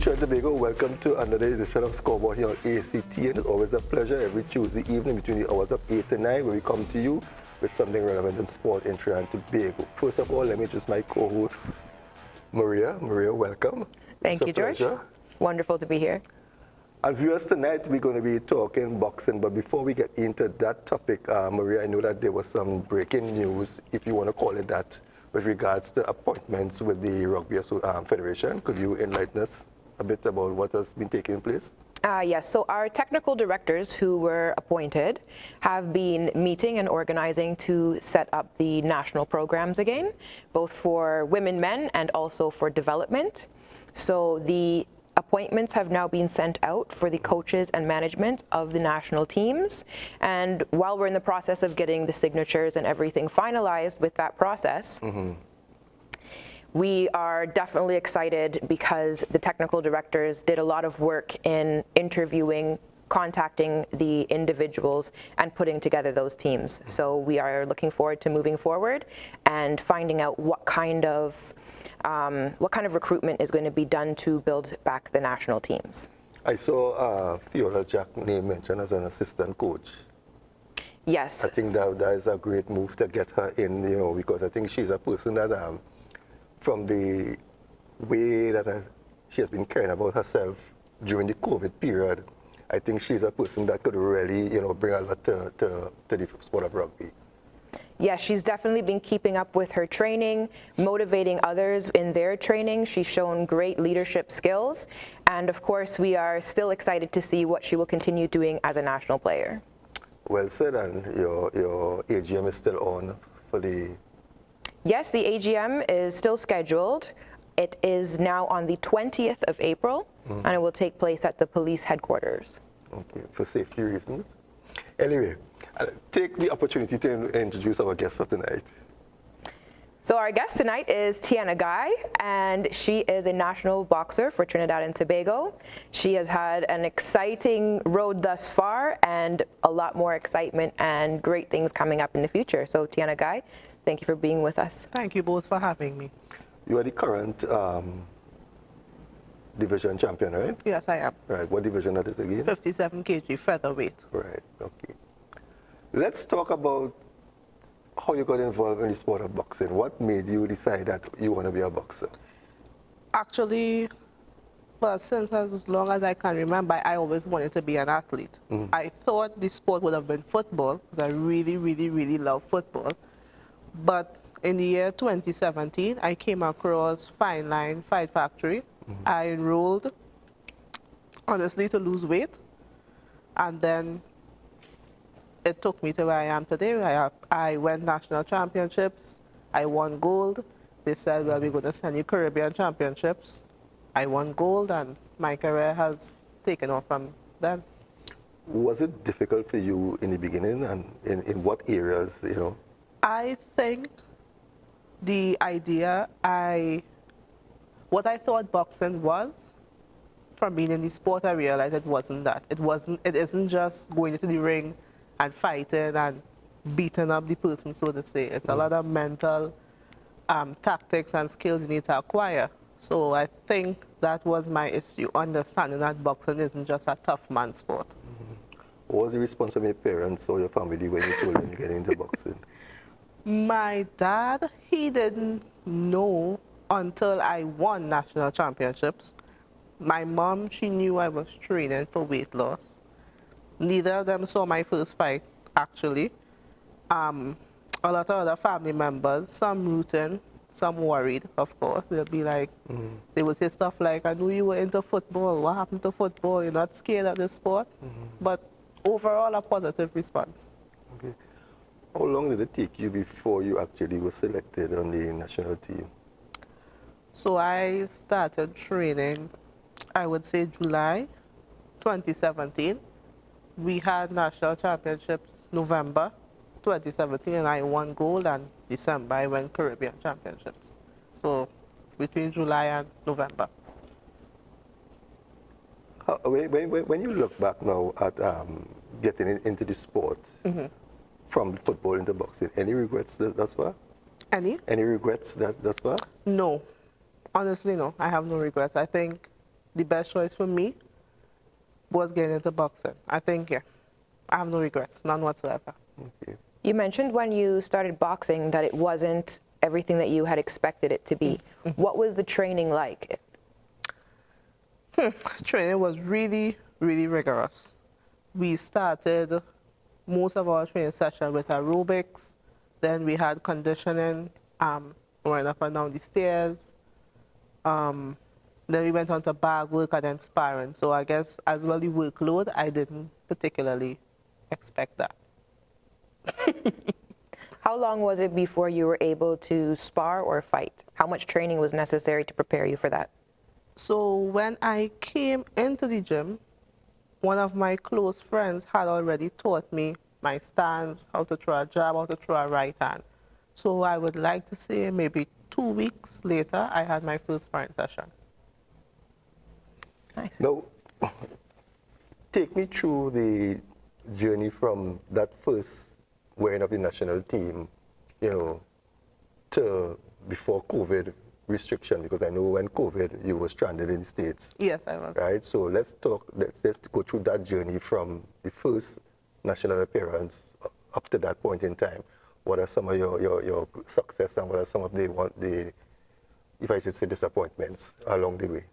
Trinidad and Tobago, welcome to another edition of Scoreboard here on ACT, and it's always a pleasure every Tuesday evening between the hours of 8 to 9 where we come to you with something relevant in sport in Trinidad and Tobago. First of all, let me introduce my co-host, Maria. Maria, welcome. Thank you, George. Pleasure. Wonderful to be here. And viewers, tonight we're going to be talking boxing, but before we get into that topic, Maria, I know that there was some breaking news, if you want to call it that, with regards to appointments with the Rugby Federation. Could you enlighten us a bit about what has been taking place? Yes, so our technical directors who were appointed have been meeting and organizing to set up the national programs again, both for women, men, and also for development. So the appointments have now been sent out for the coaches and management of the national teams. And while we're in the process of getting the signatures and everything finalized with that process, we are definitely excited because the technical directors did a lot of work in interviewing, contacting the individuals, and putting together those teams. So we are looking forward to moving forward and finding out what kind of recruitment is going to be done to build back the national teams. I saw Fiona Jack's name mentioned as an assistant coach. Yes. I think that is a great move to get her in, you know, because I think she's a person that, from the way that she has been caring about herself during the COVID period, I think she's a person that could really, you know, bring a lot to the sport of rugby. Yes, she's definitely been keeping up with her training, motivating others in their training. She's shown great leadership skills. And of course, we are still excited to see what she will continue doing as a national player. Well said, and your AGM is still on for the... Yes, the AGM is still scheduled. It is now on the 20th of April, and it will take place at the police headquarters. Okay, for safety reasons. Anyway, I'll take the opportunity to introduce our guest for tonight. So our guest tonight is Tiana Guy, and she is a national boxer for Trinidad and Tobago. She has had an exciting road thus far and a lot more excitement and great things coming up in the future. So Tiana Guy, thank you for being with us. Thank you both for having me. You are the current division champion, right? Yes, I am. Right. What division that is again? 57 kg featherweight. Right. Okay. Let's talk about how you got involved in the sport of boxing. What made you decide that you want to be a boxer? Actually, since as long as I can remember, I always wanted to be an athlete. I thought the sport would have been football because I really, really, really love football. But in the year 2017, I came across Fine Line Fight Factory. I enrolled, honestly, to lose weight. And then it took me to where I am today. I went national championships. I won gold. They said, well, we're going to send you Caribbean championships. I won gold, and my career has taken off from then. Was it difficult for you in the beginning, and in what areas, you know? I think the idea, what I thought boxing was, from being in the sport, I realized it wasn't that. It isn't just going into the ring and fighting and beating up the person, so to say. It's a lot of mental tactics and skills you need to acquire. So I think that was my issue, understanding that boxing isn't just a tough man sport. What was the response from your parents or your family when you told them you get into boxing? My dad, he didn't know until I won national championships. My mom, she knew I was training for weight loss. Neither of them saw my first fight, actually. A lot of other family members, some rooting, some worried, of course. They'll be like, they would say stuff like, I knew you were into football. What happened to football? You're not scared of this sport? But overall, a positive response. Okay. How long did it take you before you actually were selected on the national team? So I started training, I would say July 2017. We had national championships November 2017, and I won gold, and December I won Caribbean championships. So between July and November. When you look back now at getting into the sport, from football into boxing, any regrets thus far? Any? Any regrets thus far? No. Honestly, no. I have no regrets. I think the best choice for me was getting into boxing. I think, yeah, I have no regrets, none whatsoever. Okay. You mentioned when you started boxing that it wasn't everything that you had expected it to be. What was the training like? Training was really, really rigorous. We started most of our training session with aerobics. Then we had conditioning, running up and down the stairs. Then we went on to bag work and then sparring. So I guess as well the workload, I didn't particularly expect that. How long was it before you were able to spar or fight? How much training was necessary to prepare you for that? So when I came into the gym, one of my close friends had already taught me my stance, how to throw a jab, how to throw a right hand. So I would like to say maybe 2 weeks later, I had my first sparring session. Nice. Now, take me through the journey from that first wearing of the national team, you know, to before COVID restriction, because I know when COVID, you were stranded in the States. Yes, I was. Right, so let's go through that journey from the first national appearance up to that point in time. What are some of your success and what are some of the if I should say, disappointments along the way?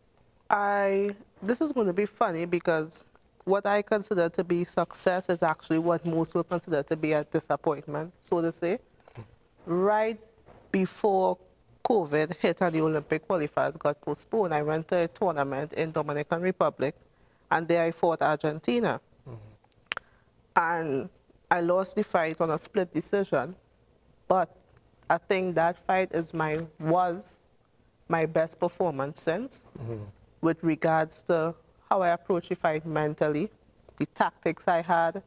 This is going to be funny because what I consider to be success is actually what most will consider to be a disappointment, so to say. Right before COVID hit and the Olympic qualifiers got postponed, I went to a tournament in Dominican Republic, and there I fought Argentina. And I lost the fight on a split decision, but I think that fight was my best performance since, with regards to how I approached the fight mentally, the tactics I had,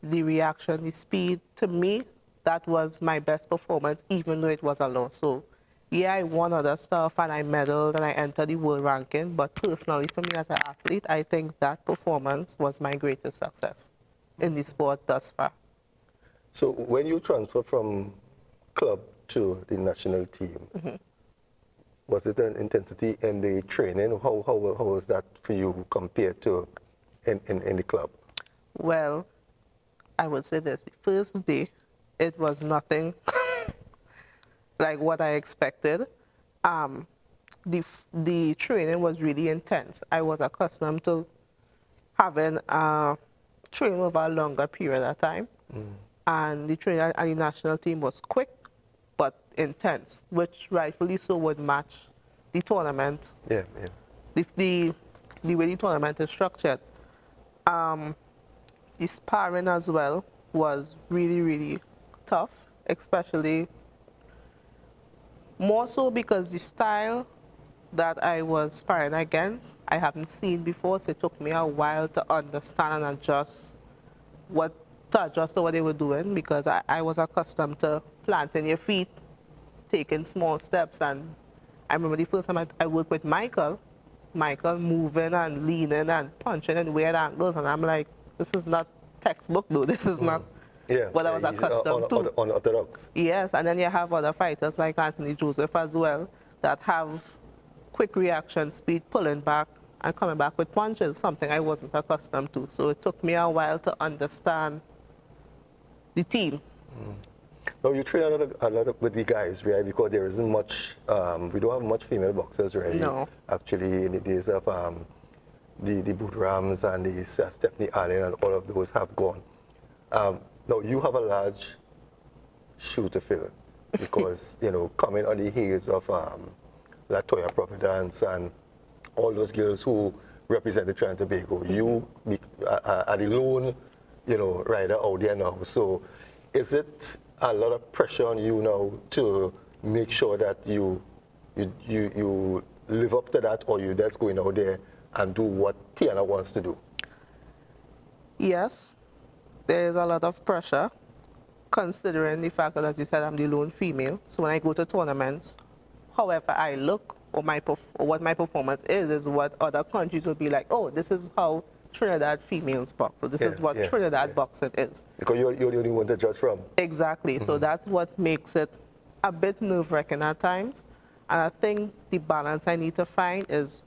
the reaction, the speed. To me, that was my best performance, even though it was a loss. So, yeah, I won other stuff and I medaled and I entered the world ranking, but personally, for me as an athlete, I think that performance was my greatest success in the sport thus far. So when you transfer from club to the national team, was it an intensity in the training? How was that for you compared to in the club? Well, I would say this. The first day, it was nothing like what I expected. The training was really intense. I was accustomed to having training over a longer period of time. And the training at the national team was quick but intense, which rightfully so would match the tournament. Yeah. The way the tournament is structured. The sparring as well was really, really tough, especially more so because the style that I was sparring against, I haven't seen before, so it took me a while to understand and adjust to what they were doing, because I was accustomed to planting your feet, taking small steps. And I remember the first time I worked with Michael moving and leaning and punching in weird angles, and I'm like, this is not textbook though, this is not what I was accustomed to. Unorthodox. Yes, and then you have other fighters like Anthony Joseph as well that have quick reaction speed, pulling back and coming back with punches, something I wasn't accustomed to. So it took me a while to understand the team. Now you train a lot with the guys, right? Because there isn't much, we don't have much female boxers, right? No. Actually, in the days of the Bootrams and the Stephanie Allen and all of those have gone. Now you have a large shoe to fill, because you know, coming on the heels of Latoya Providence and all those girls who represent the Trinidad and Tobago, you are the lone, you know, rider out there now. So is it a lot of pressure on you now to make sure that you live up to that, or you just going out there and do what Tiana wants to do? Yes, there is a lot of pressure, considering the fact that, as you said, I'm the lone female. So when I go to tournaments, however I look or what my performance is what other countries will be like, oh, this is how Trinidad females box. So this is what Trinidad boxing is. Because you're the only one to judge from. Exactly. So that's what makes it a bit nerve-wracking at times. And I think the balance I need to find is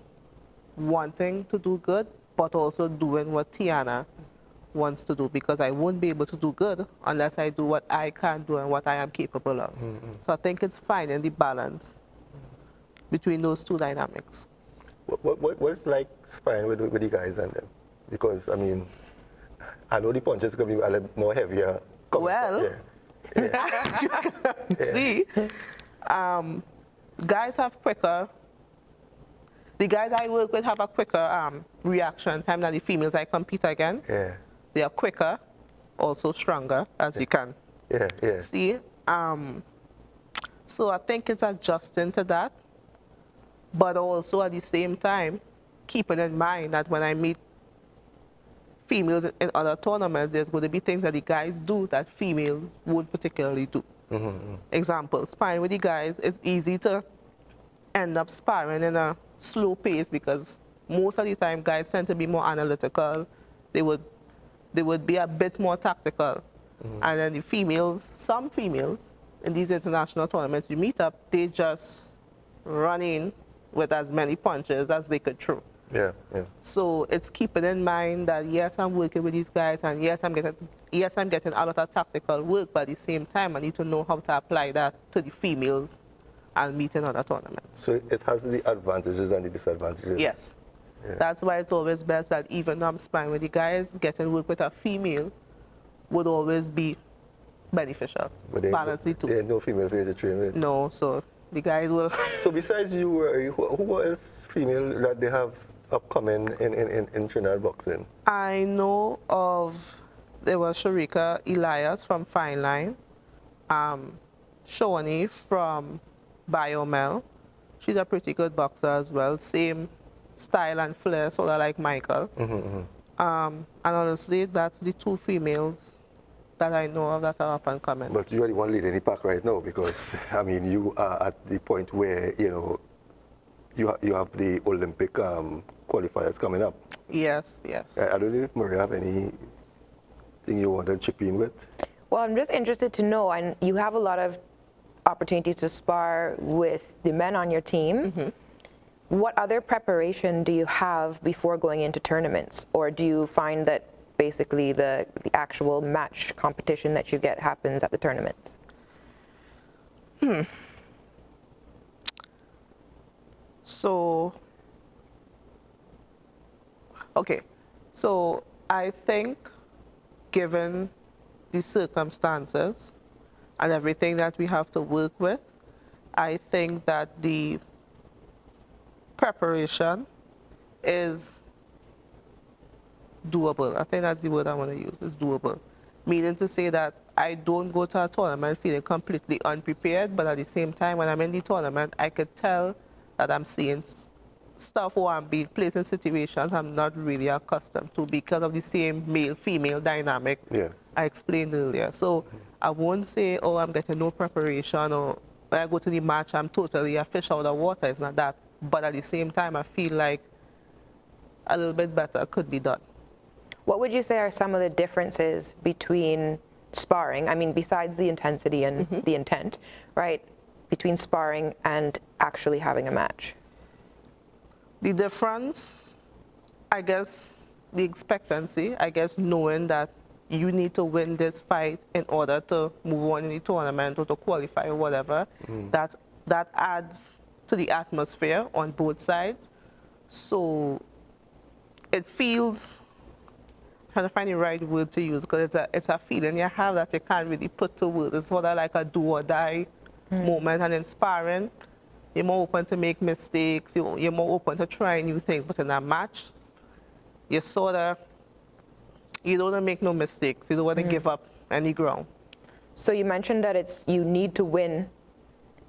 wanting to do good, but also doing what Tiana wants to do, because I won't be able to do good unless I do what I can do and what I am capable of. So I think it's finding the balance between those two dynamics. What's like sparring with the guys and them? Because, I mean, I know the punches going to be a little more heavier. Well, see, guys have quicker, the guys I work with have a quicker reaction time than the females I compete against. Yeah. They are quicker, also stronger, as you can see. So I think it's adjusting to that, but also at the same time, keeping in mind that when I meet females in other tournaments, there's going to be things that the guys do that females won't particularly do. Example, sparring with the guys, it's easy to end up sparring in a slow pace because most of the time guys tend to be more analytical. They would be a bit more tactical. And then the females, some females in these international tournaments you meet up, they just run in with as many punches as they could throw. Yeah. So it's keeping in mind that yes, I'm working with these guys, and yes, I'm getting a lot of tactical work, but at the same time, I need to know how to apply that to the females and meet in other tournaments. So it has the advantages and the disadvantages. Yes. Yeah. That's why it's always best that even though I'm sparring with the guys, getting work with a female would always be beneficial. Balance the two. There ain't no female for you to train with? No, so the guys will... So besides you, who else female that they have upcoming in Trinidad boxing? I know of, there was Sharika Elias from Fine Line, Shawani from Bmobile. She's a pretty good boxer as well, same style and flair, sort of like Michael. And honestly, that's the two females that I know of that are up and coming. But you are the one leading the pack right now because, I mean, you are at the point where, you know, you have the Olympic qualifiers coming up. Yes. I don't know if Maria have anything you want to chip in with? Well, I'm just interested to know, and you have a lot of opportunities to spar with the men on your team. What other preparation do you have before going into tournaments? Or do you find that basically the actual match competition that you get happens at the tournaments? So I think given the circumstances and everything that we have to work with, I think that the preparation is doable. I think that's the word I want to use, is doable. Meaning to say that I don't go to a tournament feeling completely unprepared, but at the same time, when I'm in the tournament, I could tell that I'm seeing stuff or I'm being placed in situations I'm not really accustomed to because of the same male-female dynamic I explained earlier. So I won't say, oh, I'm getting no preparation, or when I go to the match, I'm totally a fish out of water. It's not that. But at the same time, I feel like a little bit better could be done. What would you say are some of the differences between sparring, I mean, besides the intensity and the intent, right, between sparring and actually having a match? The difference, I guess, the expectancy, I guess, knowing that you need to win this fight in order to move on in the tournament or to qualify or whatever, that adds to the atmosphere on both sides. So it feels, I'm trying to find the right word to use, because it's a feeling you have that you can't really put to words. It's sort of like a do or die moment. And in sparring, you're more open to make mistakes, you're more open to try new things. But in a match, you don't want to make no mistakes. You don't want to give up any ground. So you mentioned that you need to win.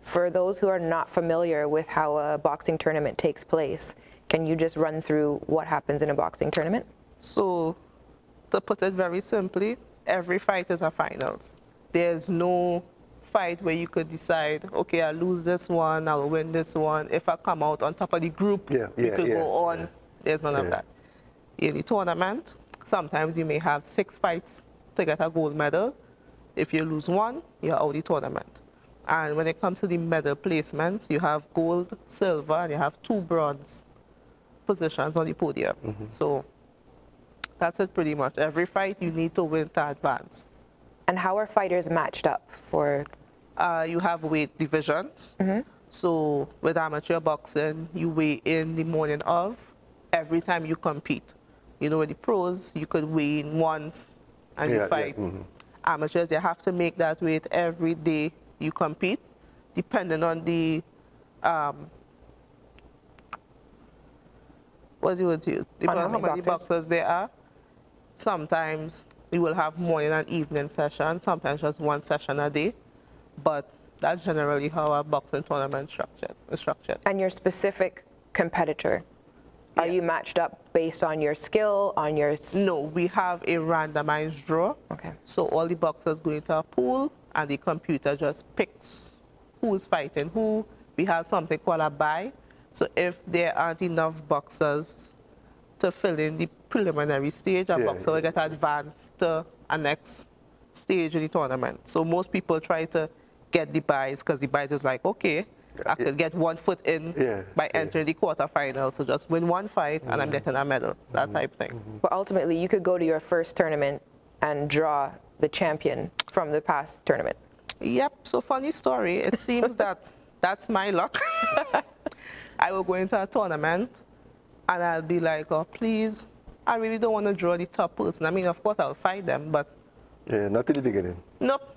For those who are not familiar with how a boxing tournament takes place, can you just run through what happens in a boxing tournament? So, to put it very simply, every fight is a finals. There's no fight where you could decide, okay, I'll lose this one, I'll win this one. If I come out on top of the group, we could go on. Yeah. There's none of that. In the tournament, sometimes you may have 6 fights to get a gold medal. If you lose one, you're out of the tournament. And when it comes to the medal placements, you have gold, silver, and you have 2 bronze positions on the podium. So that's it pretty much. Every fight you need to win to advance. And how are fighters matched up for? You have weight divisions. So with amateur boxing, you weigh in the morning of every time you compete. You know, with the pros, you could weigh in once and you fight. Amateurs, you have to make that weight every day you compete, depending on the what's the word to use? Depending on how many boxers there are. Sometimes you will have morning and evening session, sometimes just one session a day. But that's generally how a boxing tournament is structured. And your specific competitor, are you matched up based on your skill, on your... No, we have a randomized draw. Okay. So all the boxers go into a pool and the computer just picks who's fighting who. We have something called a bye. So if there aren't enough boxers to fill in the preliminary stage, a boxer will get advanced to a next stage in the tournament. So most people try to get the buys because the buys is like, okay, I could get 1 foot in by entering the quarterfinals. So just win one fight and I'm getting a medal, that type thing. But ultimately, you could go to your first tournament and draw the champion from the past tournament. Yep, so funny story. It seems that that's my luck. I will go into a tournament and I'll be like, oh, please, I really don't want to draw the top person. I mean, of course, I'll fight them, but... Yeah, not in the beginning. Nope.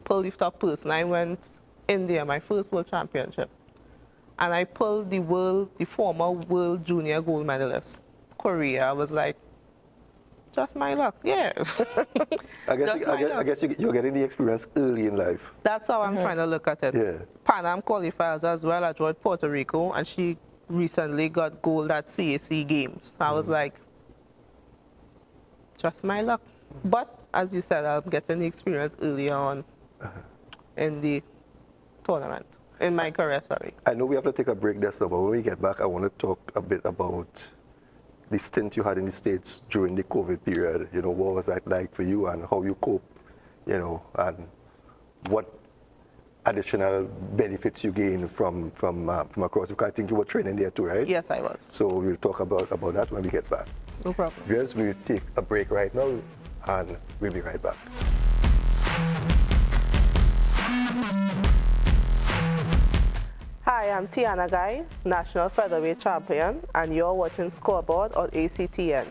Pull the top person. I went India, my first world championship. And I pulled the former world junior gold medalist, Korea. I was like, just my luck, yeah. I guess you're getting the experience early in life. That's how I'm trying to look at it. Yeah. Pan Am qualifiers as well. I joined Puerto Rico, and she recently got gold at CAC Games. I was like, just my luck. But as you said, I'm getting the experience early on in the tournament, in my career, sorry. I know we have to take a break there, so but when we get back, I want to talk a bit about the stint you had in the States during the COVID period. You know, what was that like for you and how you cope, you know, and what additional benefits you gain from across. Because I think you were training there too, right? Yes, I was. So we'll talk about that when we get back. No problem. Yes, we'll take a break right now and we'll be right back. Hi, I'm Tiana Guy, National Featherweight Champion, and you're watching Scoreboard on ACTN.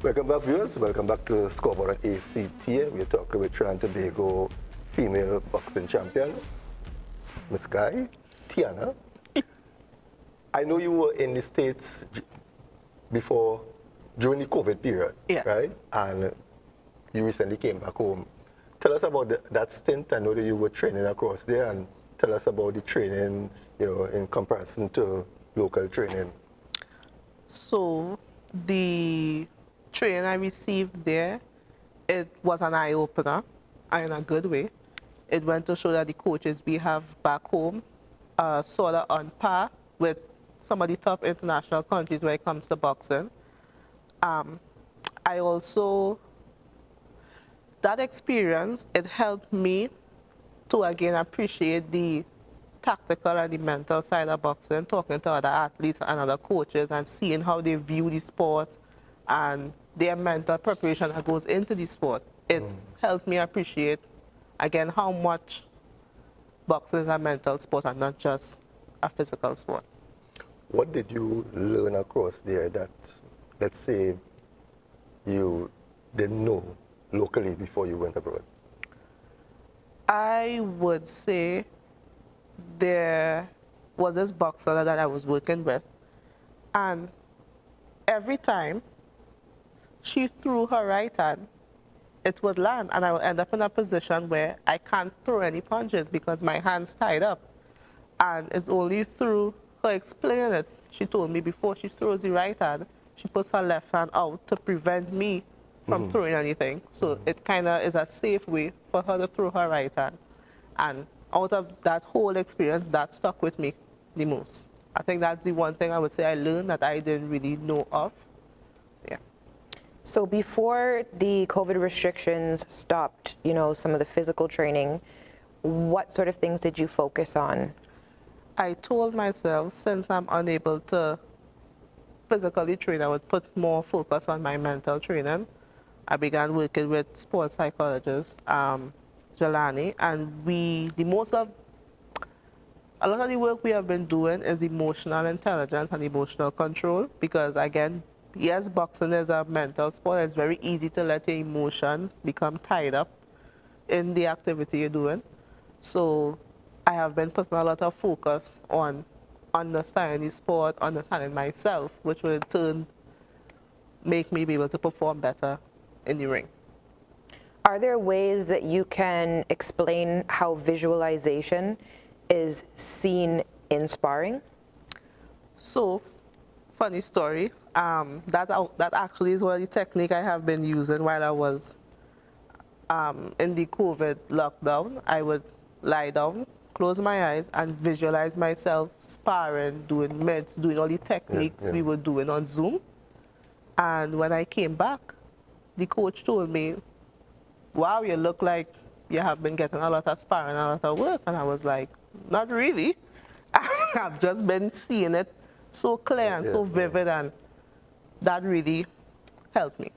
Welcome back, viewers. Welcome back to Scoreboard on ACTN. We're talking with Trinidad and Tobago female boxing champion, Miss Guy, Tiana. I know you were in the States during the COVID period, right? And you recently came back home. Tell us about that stint. I know that you were training across there, and tell us about the training, in comparison to local training. So the training I received there, it was an eye-opener, and in a good way. It went to show that the coaches we have back home are sort of on par with some of the top international countries when it comes to boxing. I also, that experience, it helped me to again appreciate the tactical and the mental side of boxing, talking to other athletes and other coaches and seeing how they view the sport and their mental preparation that goes into the sport. It helped me appreciate, again, how much boxing is a mental sport and not just a physical sport. What did you learn across there that, let's say, you didn't know locally before you went abroad? I would say there was this boxer that I was working with, and every time she threw her right hand, it would land, and I would end up in a position where I can't throw any punches because my hand's tied up. And it's only through her explaining it. She told me before she throws the right hand, she puts her left hand out to prevent me from throwing anything. So it kind of is a safe way for her to throw her right hand. And out of that whole experience, that stuck with me the most. I think that's the one thing I would say I learned that I didn't really know of. Yeah. So before the COVID restrictions stopped, some of the physical training, what sort of things did you focus on? I told myself, since I'm unable to physically train, I would put more focus on my mental training. I began working with sports psychologist, Jelani, and a lot of the work we have been doing is emotional intelligence and emotional control, because again, yes, boxing is a mental sport. It's very easy to let your emotions become tied up in the activity you're doing. So I have been putting a lot of focus on understanding the sport, understanding myself, which will in turn make me be able to perform better in the ring. Are there ways that you can explain how visualization is seen in sparring? So, funny story, that actually is one of the technique I have been using while I was in the COVID lockdown. I would lie down, close my eyes, and visualize myself sparring, doing mids, doing all the techniques we were doing on Zoom. And when I came back, the coach told me, wow, you look like you have been getting a lot of sparring and a lot of work. And I was like, not really. I've just been seeing it so clear and so vivid, and that really helped me.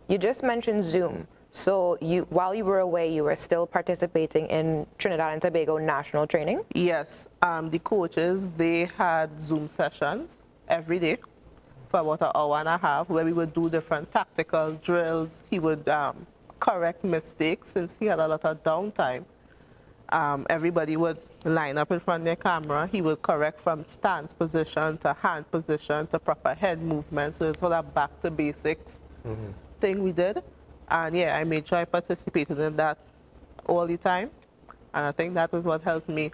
You just mentioned Zoom. So while you were away, you were still participating in Trinidad and Tobago national training? Yes, the coaches, they had Zoom sessions every day for about an hour and a half, where we would do different tactical drills. He would correct mistakes since he had a lot of downtime. Everybody would line up in front of their camera. He would correct from stance position to hand position to proper head movement. So it's sort of back to basics thing we did. And yeah, I made sure I participated in that all the time. And I think that was what helped me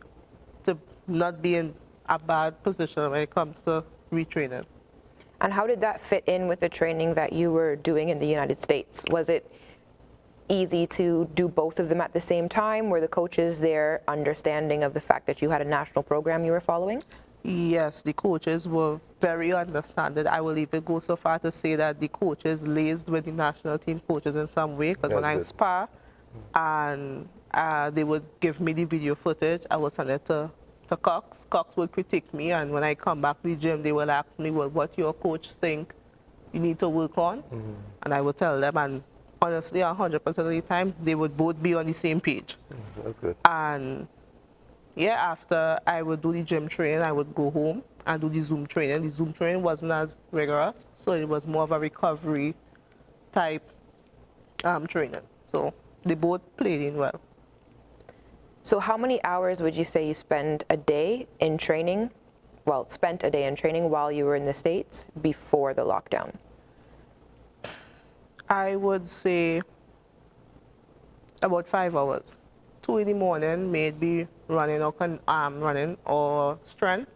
to not be in a bad position when it comes to retraining. And how did that fit in with the training that you were doing in the United States? Was it easy to do both of them at the same time? Were the coaches there understanding of the fact that you had a national program you were following? Yes, the coaches were very understanding. I will even go so far to say that the coaches liaised with the national team coaches in some way, because when I spar and they would give me the video footage, I would send it to Cox. Cox would critique me, and when I come back to the gym, they would ask me, well, what your coach think you need to work on? And I would tell them, and honestly, 100% of the times, they would both be on the same page. That's good. And yeah, after I would do the gym training, I would go home and do the Zoom training. The Zoom training wasn't as rigorous, so it was more of a recovery type training. So they both played in well. So how many hours would you say you spend a day in training, spent a day in training while you were in the States before the lockdown? I would say About 5 hours. 2 in the morning, maybe running or strength.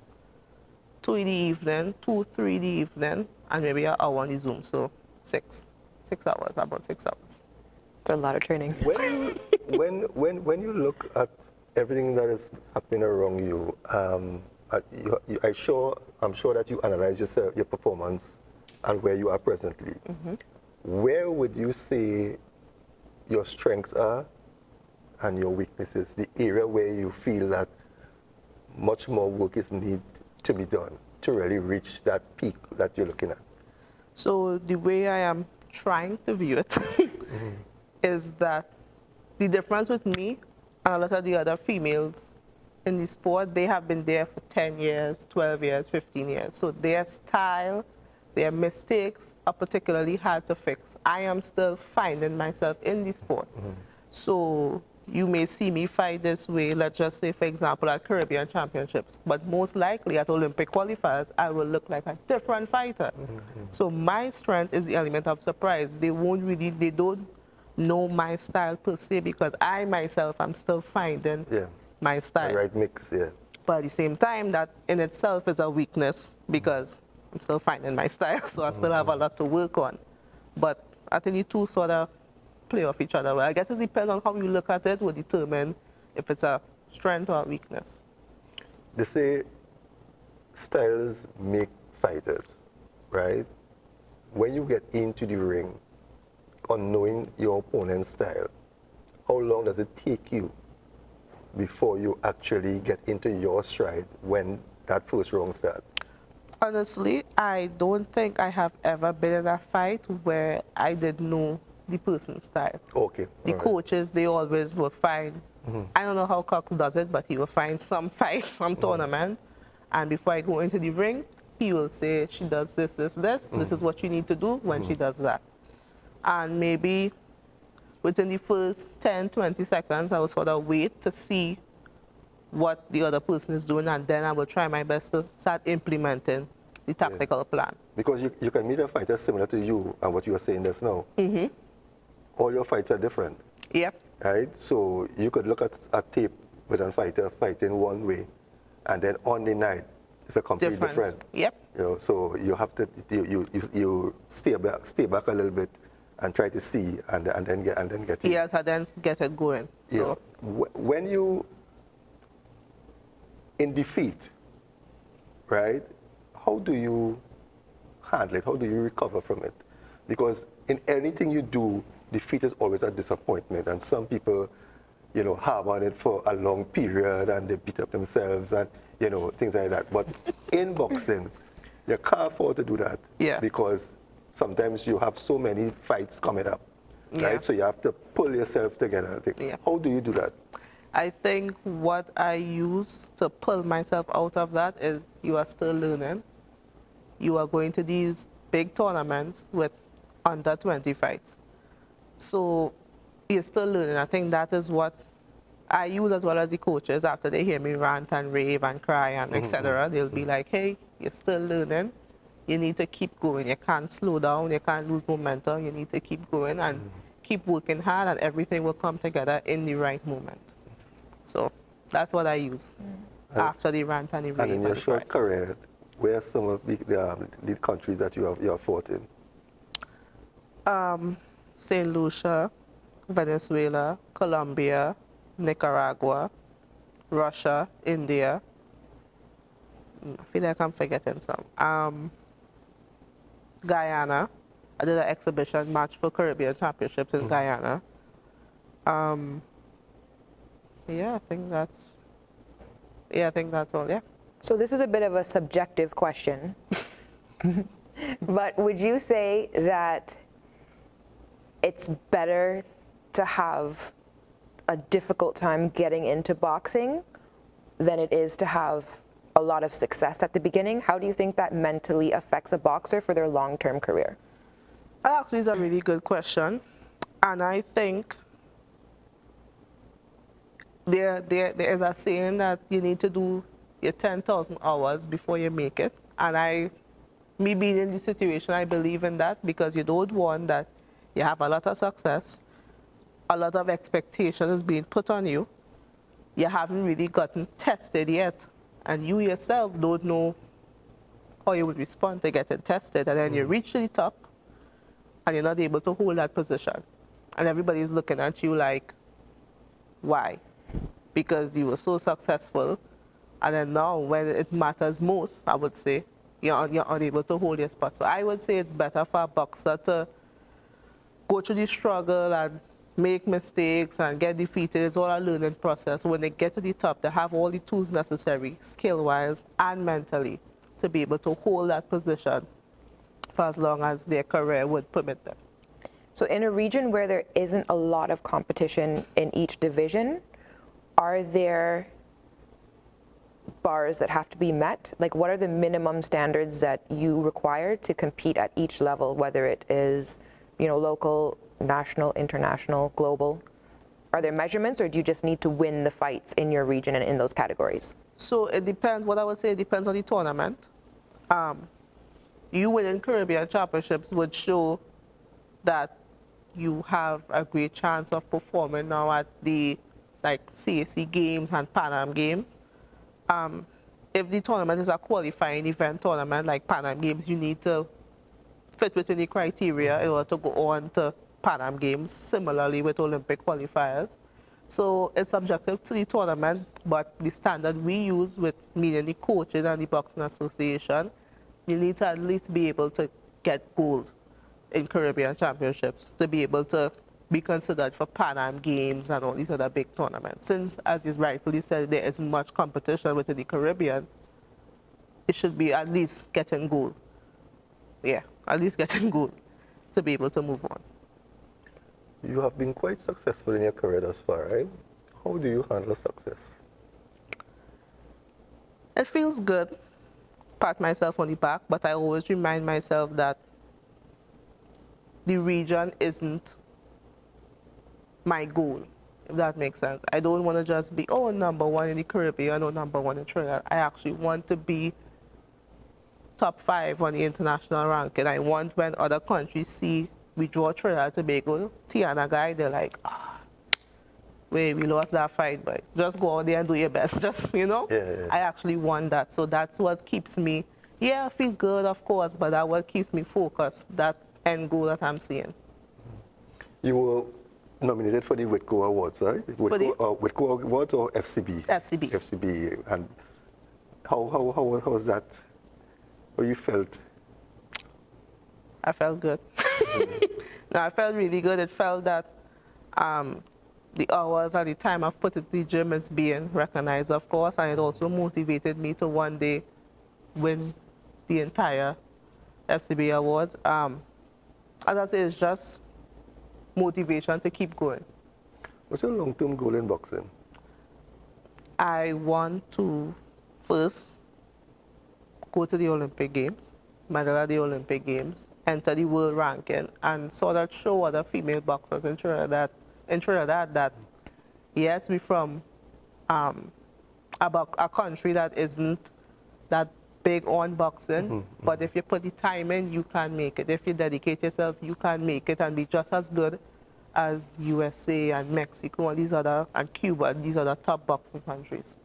2 in the evening, 2, 3 in the evening, and maybe an hour on the Zoom. So 6 hours, about 6 hours. It's a lot of training. When you look at everything that is happening around you, I'm sure that you analyze yourself, your performance, and where you are presently. Where would you say your strengths are and your weaknesses? The area where you feel that much more work is needed to be done to really reach that peak that you're looking at? So the way I am trying to view it is that the difference with me and a lot of the other females in the sport, they have been there for 10 years, 12 years, 15 years. So their style, their mistakes are particularly hard to fix. I am still finding myself in the sport. So you may see me fight this way, let's just say, for example, at Caribbean Championships, but most likely at Olympic qualifiers, I will look like a different fighter. So my strength is the element of surprise. They don't know my style per se, because I myself am still finding my style. The right mix, yeah. But at the same time, that in itself is a weakness, because I'm still finding my style, so I still have a lot to work on. But I think the two sort of play off each other. Well, I guess it depends on how you look at it, will determine if it's a strength or a weakness. They say styles make fighters, right? When you get into the ring, on knowing your opponent's style, how long does it take you before you actually get into your stride when that first round starts? Honestly, I don't think I have ever been in a fight where I didn't know the person's style. Okay. The coaches, they always will find, I don't know how Cox does it, but he will find some fight, some tournament, and before I go into the ring, he will say, she does this, this, this, this is what you need to do when she does that. And maybe within the first 10, 20 seconds, I will sort of wait to see what the other person is doing, and then I will try my best to start implementing the tactical plan. Because you can meet a fighter similar to you and what you were saying just now. All your fights are different. Yep. Right? So you could look at a tape with a fighter fighting one way, and then on the night, it's a completely different. Yep. You know, so you have to you stay back a little bit and try to see and then get it. Yes, and then get it going. So when you in defeat, right? How do you handle it? How do you recover from it? Because in anything you do, defeat is always a disappointment, and some people, you know, harp on it for a long period and they beat up themselves and, you know, things like that. But in boxing, you can't afford to do that because sometimes you have so many fights coming up, right? So you have to pull yourself together. How do you do that? I think what I use to pull myself out of that is you are still learning. You are going to these big tournaments with under 20 fights. So you're still learning. I think that is what I use, as well as the coaches. After they hear me rant and rave and cry and etc., they'll be like, hey, you're still learning. You need to keep going. You can't slow down. You can't lose momentum. You need to keep going and keep working hard, and everything will come together in the right moment. So that's what I use after the rant and the rave. And in your short career, where are some of the countries that you have fought in? St. Lucia, Venezuela, Colombia, Nicaragua, Russia, India. I feel like I'm forgetting some. Guyana. I did an exhibition match for Caribbean Championships in Guyana. I think that's all, So this is a bit of a subjective question, but would you say that it's better to have a difficult time getting into boxing than it is to have a lot of success at the beginning? How do you think that mentally affects a boxer for their long-term career? That actually is a really good question, and I think there is a saying that you need to do your 10,000 hours before you make it, and me being in this situation, I believe in that, because you don't want that you have a lot of success a lot of expectation is being put on you. You haven't really gotten tested yet, and you yourself don't know how you would respond to getting tested, and then you reach the top, and you're not able to hold that position. And everybody's looking at you like, why? Because you were so successful, and then now when it matters most, I would say, you're unable to hold your spot. So I would say it's better for a boxer to go through the struggle and make mistakes and get defeated. It's all a learning process. When they get to the top, they have all the tools necessary, skill-wise and mentally, to be able to hold that position for as long as their career would permit them. So in a region where there isn't a lot of competition in each division, are there bars that have to be met? Like, what are the minimum standards that you require to compete at each level, whether it is, you know, local, national, international, global? Are there measurements, or do you just need to win the fights in your region and in those categories? So it depends. What I would say, it depends on the tournament. You winning Caribbean championships would show that you have a great chance of performing now at the CAC Games and Pan Am Games. If the tournament is a qualifying event tournament like Pan Am Games, you need to fit within the criteria in order to go on to Pan Am Games, similarly with Olympic qualifiers. So it's subjective to the tournament, but the standard we use, with meaning the coaches and the Boxing Association, you need to at least be able to get gold in Caribbean championships to be able to be considered for Pan Am Games and all these other big tournaments. Since, as you rightfully said, there isn't much competition within the Caribbean, it should be at least getting gold. Yeah, at least getting gold to be able to move on. You have been quite successful in your career thus far, right? How do you handle success? It feels good, pat myself on the back, but I always remind myself that the region isn't my goal, if that makes sense. I don't want to just be, oh, #1 in the Caribbean or #1 in Trinidad. I actually want to be top 5 on the international ranking. I want, when other countries see we draw Trinidad and Tobago, Tiana Guy, they're like, wait, we lost that fight, but just go out there and do your best. Just, you know? Yeah. I actually want that. So that's what keeps me, I feel good, of course, but that's what keeps me focused, that end goal that I'm seeing. You were nominated for the Whitco Awards, right? Whitco Awards or FCB? FCB. FCB. And how was that? How you felt? I felt good. No, I felt really good. It felt that the hours and the time I've put in the gym is being recognized, of course, and it also motivated me to one day win the entire FCB Awards. As I say, it's just motivation to keep going. What's your long-term goal in boxing? I want to first go to the Olympic Games, medal at the Olympic Games, enter the world ranking, and sort of show other female boxers in Trinidad that, yes, we're from a country that isn't that big on boxing, but if you put the time in, you can make it. If you dedicate yourself, you can make it and be just as good as USA and Mexico and and Cuba and these other top boxing countries.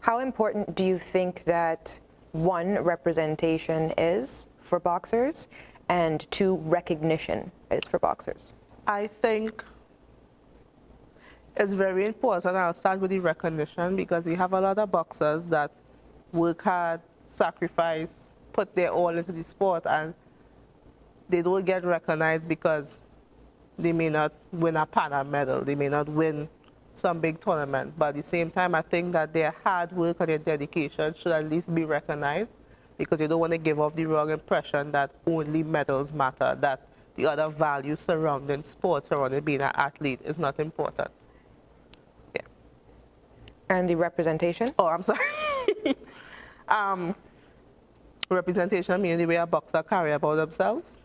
How important do you think that, one, representation is for boxers, and two, recognition is for boxers? I think it's very important. I'll start with the recognition, because we have a lot of boxers that work hard, sacrifice, put their all into the sport, and they don't get recognized because they may not win a Pan Am medal, they may not win some big tournament, but at the same time, I think that their hard work and their dedication should at least be recognized, because you don't want to give off the wrong impression that only medals matter, that the other values surrounding sports, surrounding being an athlete, is not important. Yeah. And the representation? Oh, I'm sorry. Representation meaning the way a boxer carry about themselves?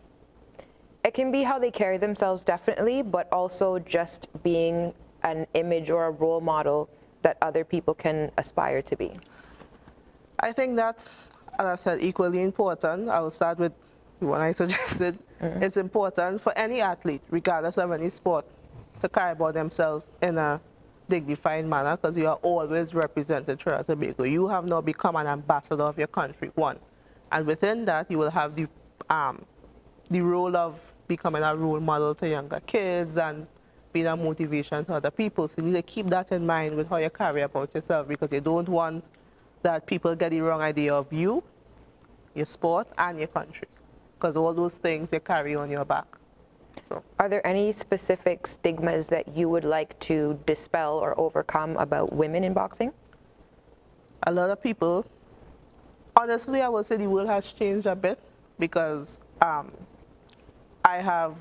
It can be how they carry themselves, definitely, but also just being an image or a role model that other people can aspire to be. I think that's, as I said, equally important. I will start with the one I suggested. It's important for any athlete, regardless of any sport, to carry about themselves in a dignified manner, because you are always represented Trinidad and Tobago. You have now become an ambassador of your country, one. And within that, you will have the role of becoming a role model to younger kids and being a motivation to other people. So you need to keep that in mind with how you carry about yourself, because you don't want that people get the wrong idea of you, your sport, and your country, because all those things you carry on your back. So, are there any specific stigmas that you would like to dispel or overcome about women in boxing? A lot of people, honestly, I would say the world has changed a bit, because I have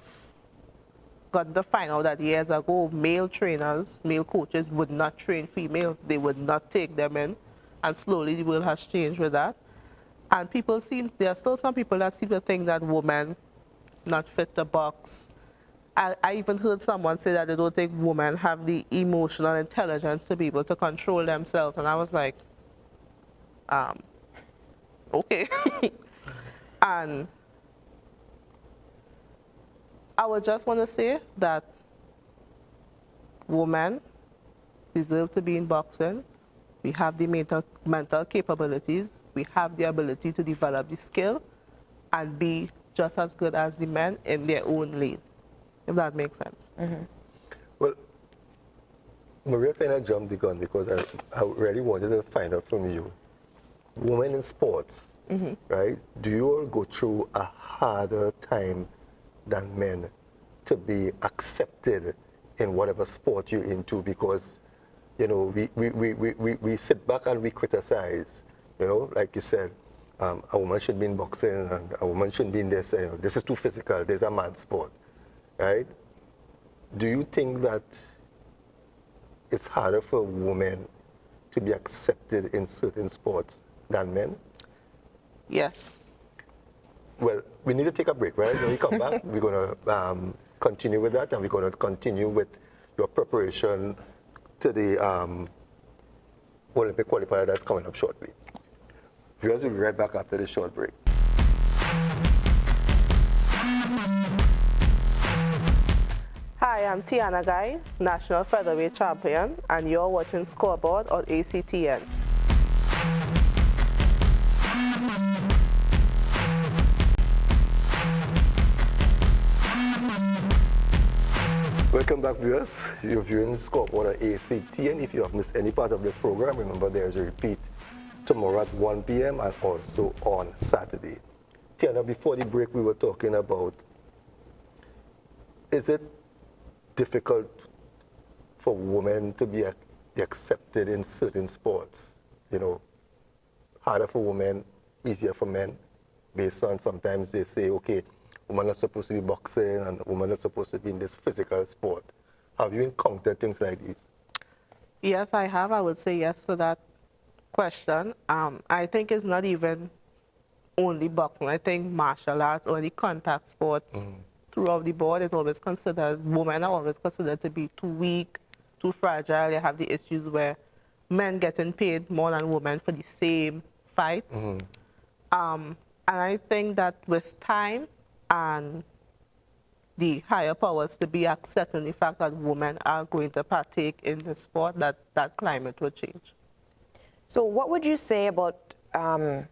gotten to find out that years ago, male trainers, male coaches would not train females. They would not take them in. And slowly the world has changed with that. And there are still some people that seem to think that women not fit to box. I even heard someone say that they don't think women have the emotional intelligence to be able to control themselves. And I was like, okay. And I would just want to say that women deserve to be in boxing. We have the mental capabilities. We have the ability to develop the skill and be just as good as the men in their own lane, if that makes sense. Mm-hmm. Well, Maria kind of jumped the gun, because I really wanted to find out from you. Women in sports, Mm-hmm. right? Do you all go through a harder time than men to be accepted in whatever sport you're into? Because, you know, we sit back and we criticize, you know, like you said, a woman should be in boxing and a woman shouldn't be in this, you know, this is too physical, this is a man's sport, right? Do you think that it's harder for women to be accepted in certain sports than men? Yes. Well, we need to take a break, right? When we come back, we're going to continue with that, and we're going to continue with your preparation to the Olympic qualifier that's coming up shortly. Viewers, we'll be right back after this short break. Hi, I'm Tiana Guy, National Featherweight Champion, and you're watching Scoreboard on ICNTT. Welcome back, viewers. You're viewing Scoreboard on ICNTT, and if you have missed any part of this program, remember there's a repeat tomorrow at 1 p.m. and also on Saturday. Tiana, before the break, we were talking about, is it difficult for women to be accepted in certain sports? You know, harder for women, easier for men, based on sometimes they say, okay, women are supposed to be boxing and women are supposed to be in this physical sport. Have you encountered things like these? Yes, I have. I would say yes to that question. I think it's not even only boxing. I think martial arts or any contact sports throughout the board is always considered, women are always considered to be too weak, too fragile. You have the issues where men getting paid more than women for the same fights. And I think that with time and the higher powers to be accepting the fact that women are going to partake in the sport, that climate will change. So what would you say about the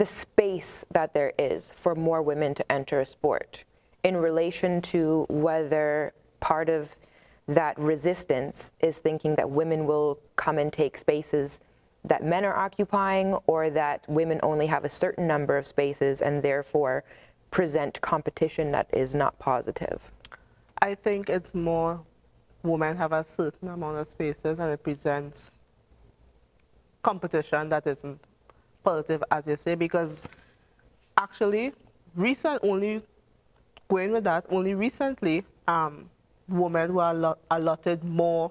space that there is for more women to enter a sport in relation to whether part of that resistance is thinking that women will come and take spaces that men are occupying, or that women only have a certain number of spaces and therefore present competition that is not positive? I think it's more women have a certain amount of spaces and it presents competition that isn't positive, as you say, because actually, only recently, women were allotted more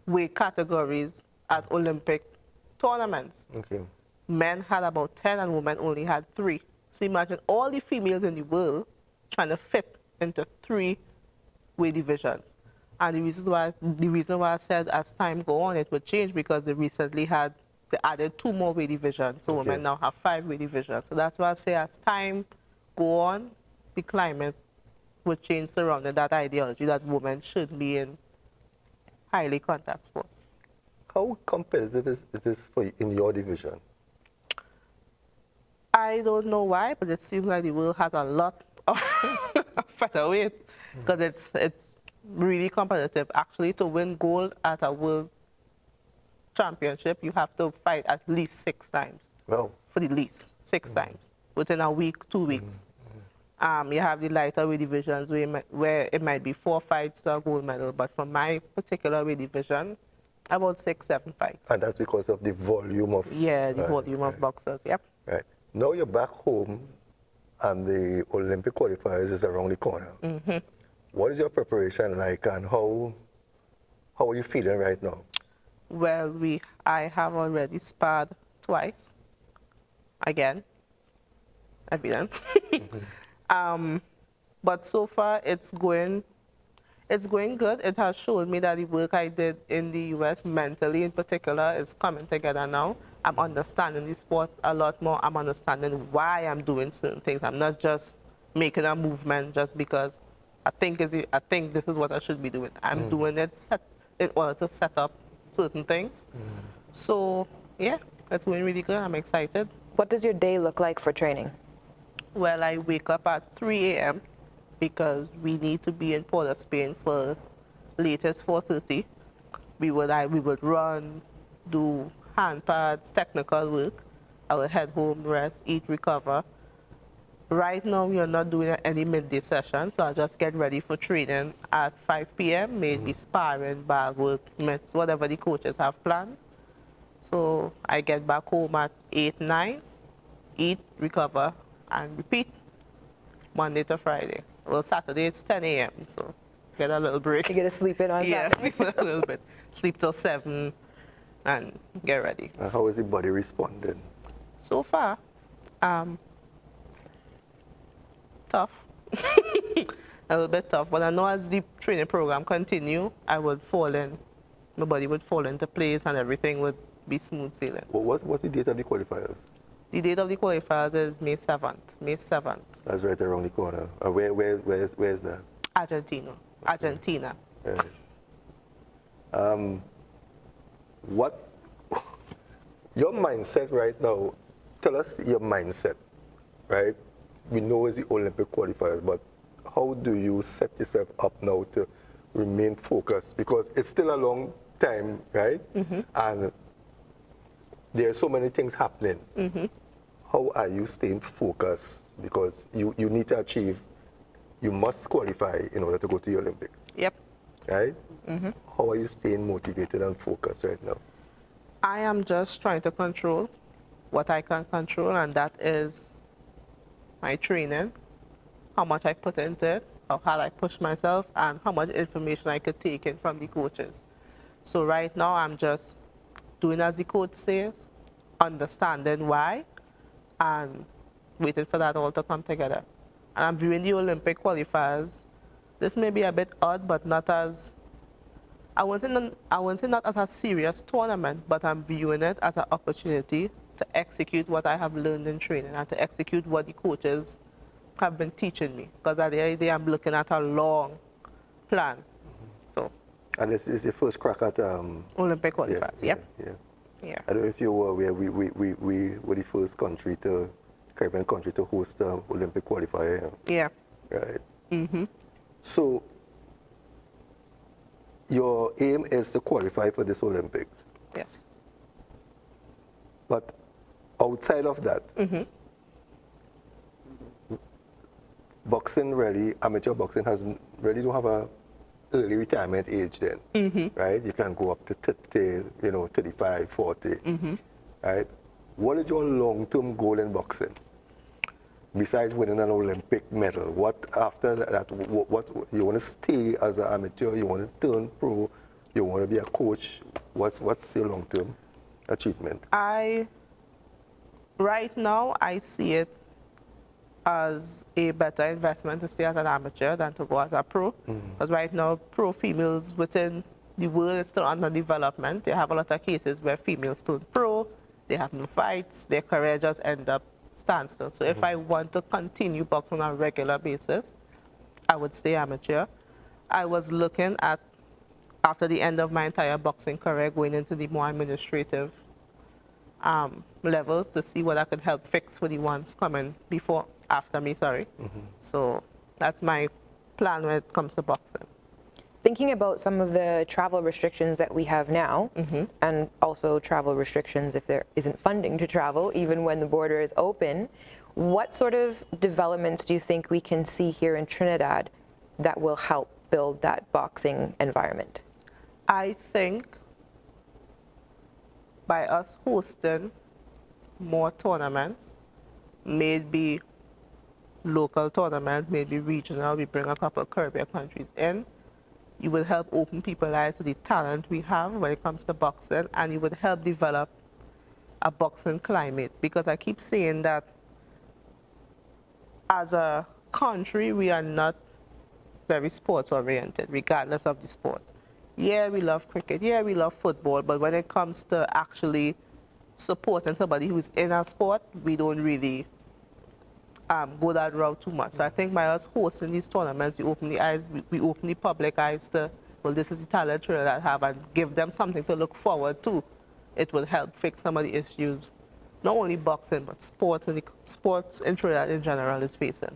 weight categories at Olympic tournaments. Okay. Men had about 10 and women only had 3. So imagine all the females in the world trying to fit into 3 weight divisions. And the reason why I said as time go on, it would change, because they added 2 more weight divisions. So women now have 5 weight divisions. So that's why I say as time go on, the climate would change surrounding that ideology that women should be in highly contact sports. How competitive is it for you in your division? I don't know why, but it seems like the world has a lot of featherweight because it's really competitive. Actually, to win gold at a world championship, you have to fight at least 6 times. Well, For the least 6 times within a week, 2 weeks. You have the lighter weight divisions where it might be 4 fights to a gold medal, but for my particular weight division, about 6, 7 fights. and that's because of the volume of... Yeah, the Right, volume of boxers. Yep. Right. Now you're back home and the Olympic qualifiers is around the corner. What is your preparation like and how are you feeling right now? Well, I have already sparred twice. Again, evident. But so far it's going good. It has shown me that the work I did in the US mentally in particular is coming together now. I'm understanding the sport a lot more. I'm understanding why I'm doing certain things. I'm not just making a movement just because I think this is what I should be doing. I'm doing it in order to set up certain things. So yeah, it's going really good. I'm excited. What does your day look like for training? Well, I wake up at 3 a.m. because we need to be in Port of Spain for latest 4:30. We would run, do hand pads, technical work. I will head home, rest, eat, recover. Right now, we are not doing any midday session, so I'll just get ready for training at 5 p.m. Maybe sparring, bag work, mitts, whatever the coaches have planned. So I get back home at 8, 9, eat, recover, and repeat Monday to Friday. Well, Saturday it's 10 a.m., so get a little break. You get to sleep in on Yeah, Saturday? sleep a little bit. Sleep till 7 and get ready. And how is the body responding? So far, tough. A little bit tough, but I know as the training program continue, my body would fall into place and everything would be smooth sailing. What's the date of the qualifiers? The date of the qualifiers is May 7th. May 7th. That's right around the corner. Where's that? Argentina. Right. What your mindset right now? Tell us your mindset, right? We know it's the Olympic qualifiers, but how do you set yourself up now to remain focused? Because it's still a long time, right? And there are so many things happening. How are you staying focused? Because you need to achieve, you must qualify in order to go to the Olympics. Yep. Right? How are you staying motivated and focused right now? I am just trying to control what I can control, and that is my training, how much I put into it, how hard I push myself, and how much information I could take in from the coaches. So right now, I'm just doing as the coach says, understanding why, and waiting for that all to come together. And I'm viewing the Olympic qualifiers. This may be a bit odd, but not as, I won't say not as a serious tournament, but I'm viewing it as an opportunity to execute what I have learned in training and to execute what the coaches have been teaching me. Because at the end of the day, I'm looking at a long plan. So. And this is your first crack at Olympic qualifiers. Yeah. Yeah. I don't know if you were aware, we were the first Caribbean country to host the Olympic qualifier. Yeah. Right. So your aim is to qualify for this Olympics. Yes. But outside of that, boxing really, amateur boxing really don't have a early retirement age then, right? You can go up to 30, 35, 40, right? What is your long-term goal in boxing? Besides winning an Olympic medal, what after that, what you want to stay as an amateur, you want to turn pro, you want to be a coach, what's your long-term achievement? Right now, I see it as a better investment to stay as an amateur than to go as a pro. Because right now, pro females within the world is still under development. They have a lot of cases where females turn pro, they have no fights, their career just end up standstill. So if I want to continue boxing on a regular basis, I would stay amateur. I was looking at, after the end of my entire boxing career, going into the more administrative levels to see what I could help fix for the ones coming after me, sorry. So that's my plan when it comes to boxing. Thinking about some of the travel restrictions that we have now, and also travel restrictions if there isn't funding to travel, even when the border is open, what sort of developments do you think we can see here in Trinidad that will help build that boxing environment? I think by us hosting more tournaments, maybe local tournaments, maybe regional, we bring a couple of Caribbean countries in, you will help open people's eyes to the talent we have when it comes to boxing, and you would help develop a boxing climate. Because I keep saying that as a country, we are not very sports oriented, regardless of the sport. Yeah, we love cricket, yeah, we love football, but when it comes to actually supporting somebody who's in a sport, we don't really go that route too much. So I think by us hosting these tournaments, we open the eyes, we open the public eyes to, well, this is the talent Trinidad have, and give them something to look forward to. It will help fix some of the issues, not only boxing, but sports in Trinidad in general is facing.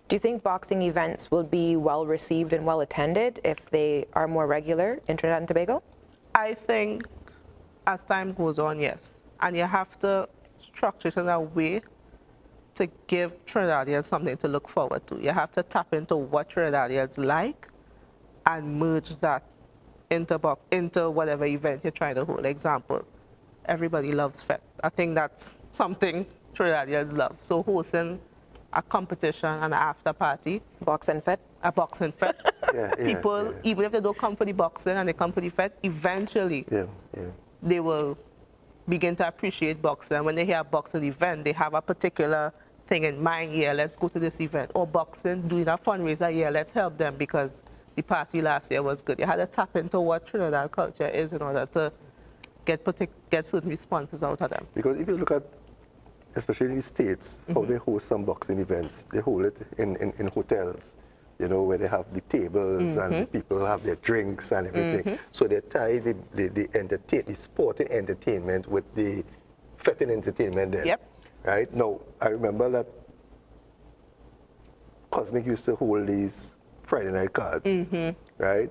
Do you think boxing events will be well received and well attended if they are more regular in Trinidad and Tobago? I think as time goes on, yes. And you have to structure it in a way to give Trinidadians something to look forward to. You have to tap into what Trinidadians like and merge that into whatever event you're trying to hold. Example, everybody loves FET. I think that's something Trinidadians love. So hosting a competition and an after party. Boxing FET? A boxing FET. People, even if they don't come for the boxing and they come for the FET, eventually they will begin to appreciate boxing. And when they hear a boxing event, they have a particular thing in mind. Yeah, let's go to this event. Or boxing, doing a fundraiser, yeah, let's help them because the party last year was good. You had to tap into what Trinidad culture is in order to get certain responses out of them. Because if you look at, especially in the States, how they host some boxing events, they hold it in hotels, you know, where they have the tables and the people have their drinks and everything. So they tie the sporting entertainment with the fetting entertainment there. Right? Now, I remember that Cosmic used to hold these Friday night cards, right?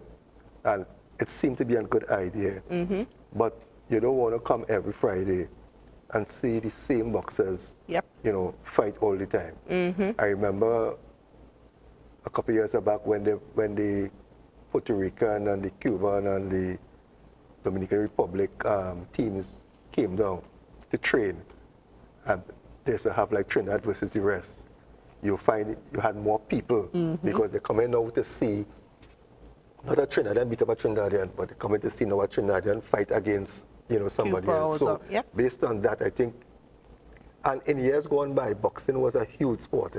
And it seemed to be a good idea. But you don't want to come every Friday and see the same boxers, you know, fight all the time. I remember a couple of years back when the Puerto Rican and the Cuban and the Dominican Republic teams came down to train, and they used to have like Trinidad versus the rest. You find you had more people because they're coming out to see not a Trinidadian beat up a Trinidadian, but they're coming to see now a Trinidadian fight against, you know, somebody else. So based on that, I think, and in years gone by, boxing was a huge sport,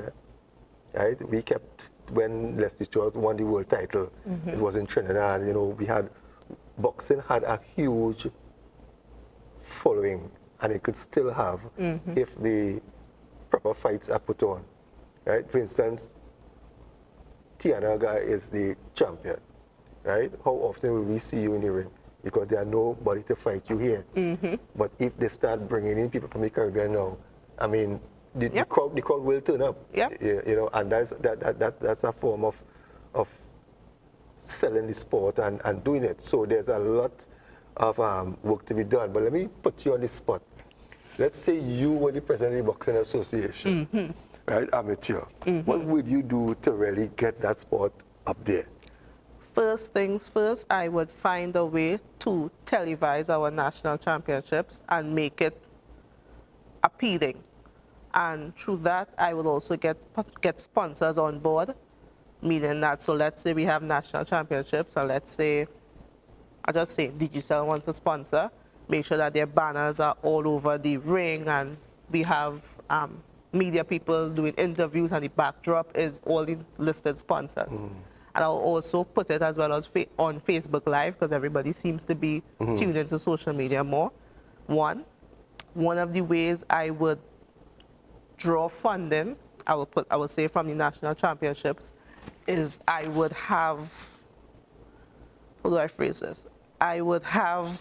right? We kept, when Leslie Stewart won the world title, it was in Trinidad, you know, boxing had a huge following, and it could still have if the proper fights are put on, right? For instance, Tiana Guy is the champion, right? How often will we see you in the ring? Because there are nobody to fight you here. But if they start bringing in people from the Caribbean now, I mean, the crowd will turn up. You know, and that's a form of selling the sport and doing it. So there's a lot of work to be done. But let me put you on the spot. Let's say you were the president of the Boxing Association, right, amateur. What would you do to really get that sport up there? First things first, I would find a way to televise our national championships and make it appealing. And through that, I would also get sponsors on board, meaning that, so let's say we have national championships, and let's say, I just say Digicel wants a sponsor, make sure that their banners are all over the ring, and we have media people doing interviews, and the backdrop is all the listed sponsors. And I'll also put it as well as on Facebook Live, because everybody seems to be tuned into social media more. One of the ways I would draw funding, I would say from the national championships, is I would have, how do I phrase this? I would have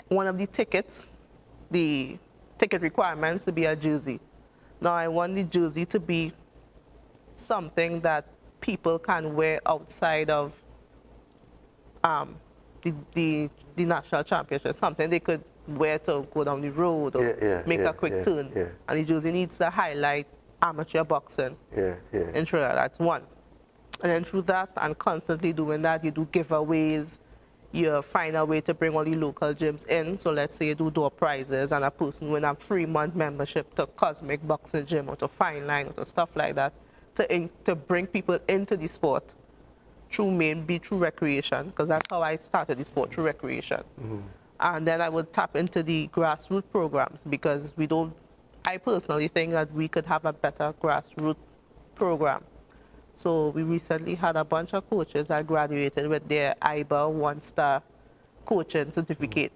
one of the tickets, the ticket requirements to be a jersey. Now I want the jersey to be something that people can wear outside of the national championship, something they could wear to go down the road or make a quick turn. And the jersey needs to highlight amateur boxing in Trinidad. That's one. And then through that and constantly doing that, you do giveaways. You find a way to bring all the local gyms in. So let's say you do door prizes and a person win a 3-month membership to Cosmic Boxing Gym or to Fine Line or to stuff like that to bring people into the sport through recreation, because that's how I started the sport, through recreation. And then I would tap into the grassroots programs, because I personally think that we could have a better grassroots program. So we recently had a bunch of coaches that graduated with their IBA 1-star coaching certificate.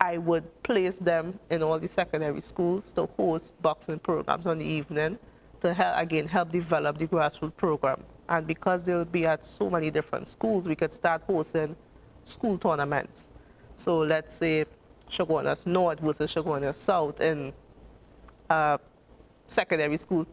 I would place them in all the secondary schools to host boxing programs on the evening to help develop the grassroots program. And because they would be at so many different schools, we could start hosting school tournaments. So let's say Shogunas North versus Shogunas South in secondary school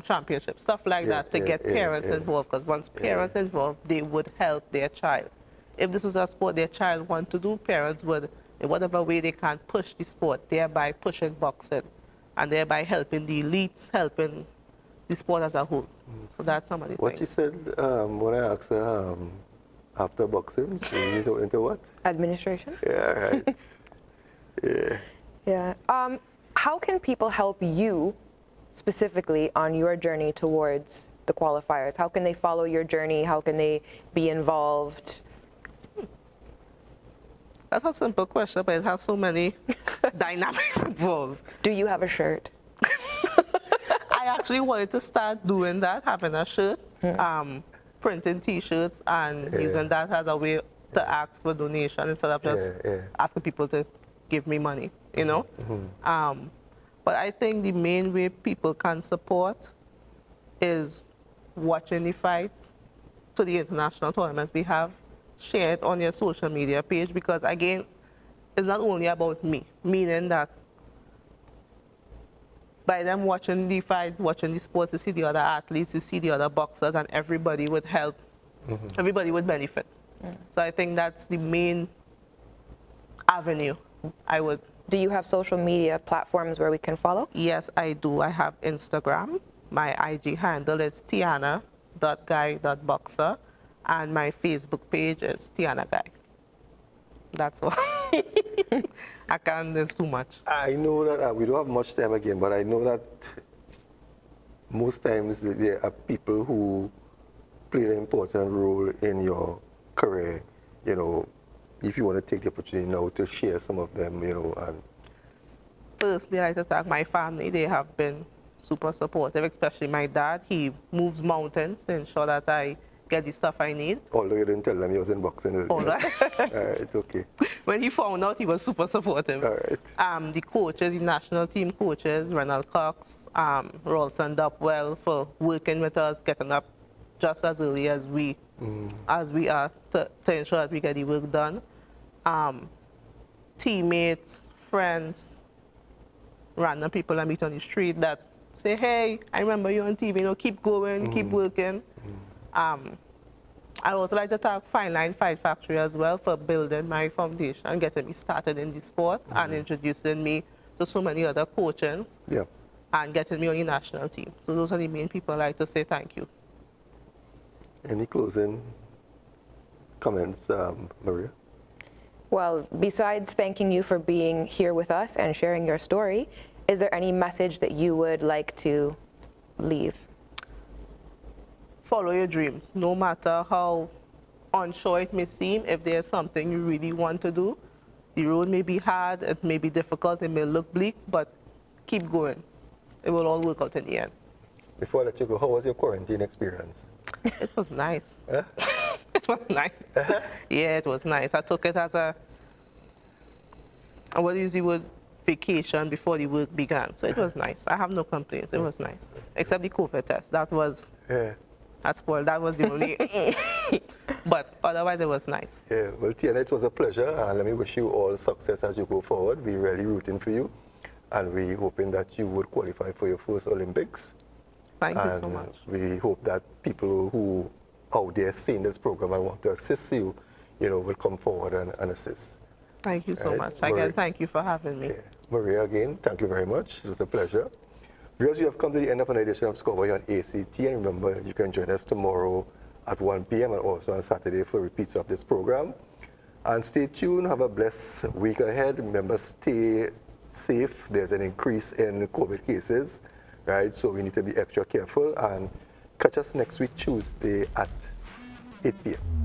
championship, stuff like that, to get parents involved, because once parents involved, they would help their child. If this is a sport their child wants to do, parents would, in whatever way they can, push the sport, thereby pushing boxing, and thereby helping the elites, helping the sport as a whole. So that's some of the What things. you said when I asked her after boxing, you into what? Administration? Yeah, right. Yeah. How can people help you specifically on your journey towards the qualifiers? How can they follow your journey? How can they be involved? That's a simple question, but it has so many dynamics involved. Do you have a shirt? I actually wanted to start doing that, having a shirt, printing T-shirts and using that as a way to ask for donation instead of just asking people to give me money, you know? But I think the main way people can support is watching the fights to the international tournaments we have. Share it on your social media page, because again, it's not only about me, meaning that by them watching the fights, watching the sports, to see the other athletes, to see the other boxers, and everybody would help, everybody would benefit. So I think that's the main avenue I would. Do you have social media platforms where we can follow? Yes, I do. I have Instagram. My IG handle is tiana.guy.boxer, and my Facebook page is Tiana Guy. That's all. I can't, there's too much. I know that we don't have much time again, but I know that most times there are people who play an important role in your career. You know, if you want to take the opportunity now to share some of them, you know. And firstly, I like to thank my family. They have been super supportive, especially my dad. He moves mountains to ensure that I get the stuff I need. although you didn't tell them you was in boxing earlier. All right. All right, okay. When he found out, he was super supportive. All right. The coaches, the national team coaches, Ronald Cox, Rolson Dupwell, for working with us, getting up just as early as we are to ensure that we get the work done. Teammates, friends, random people I meet on the street that say, hey, I remember you on TV, you know, keep going, keep working. I also like to thank Fine Line Fight Factory as well for building my foundation and getting me started in the sport and introducing me to so many other coaches and getting me on the national team. So those are the main people I like to say thank you. Any closing comments, Maria? Well, besides thanking you for being here with us and sharing your story, is there any message that you would like to leave? Follow your dreams, no matter how unsure it may seem. If there's something you really want to do, the road may be hard, it may be difficult, it may look bleak, but keep going. It will all work out in the end. Before I let you go, how was your quarantine experience? It was nice. It was nice. Yeah, it was nice. I took it as a, what is the word? vacation before the work began. So it was nice. I have no complaints. It was nice. Except the COVID test. That was, that was the only, but otherwise it was nice. Yeah, well, Tiana, it was a pleasure, and let me wish you all success as you go forward. We're really rooting for you, and we're hoping that you would qualify for your first Olympics. Thank you so much. We hope that people who out there seeing this program and want to assist you, will come forward and assist. Thank you so much. Again, thank you for having me. Yeah. Maria, again, thank you very much. It was a pleasure. Viewers, we have come to the end of another edition of Scoreboard on ACT, and remember, you can join us tomorrow at 1 p.m. and also on Saturday for repeats of this program. And stay tuned. Have a blessed week ahead. Remember, stay safe. There's an increase in COVID cases, right? So we need to be extra careful. And catch us next week, Tuesday at 8 p.m.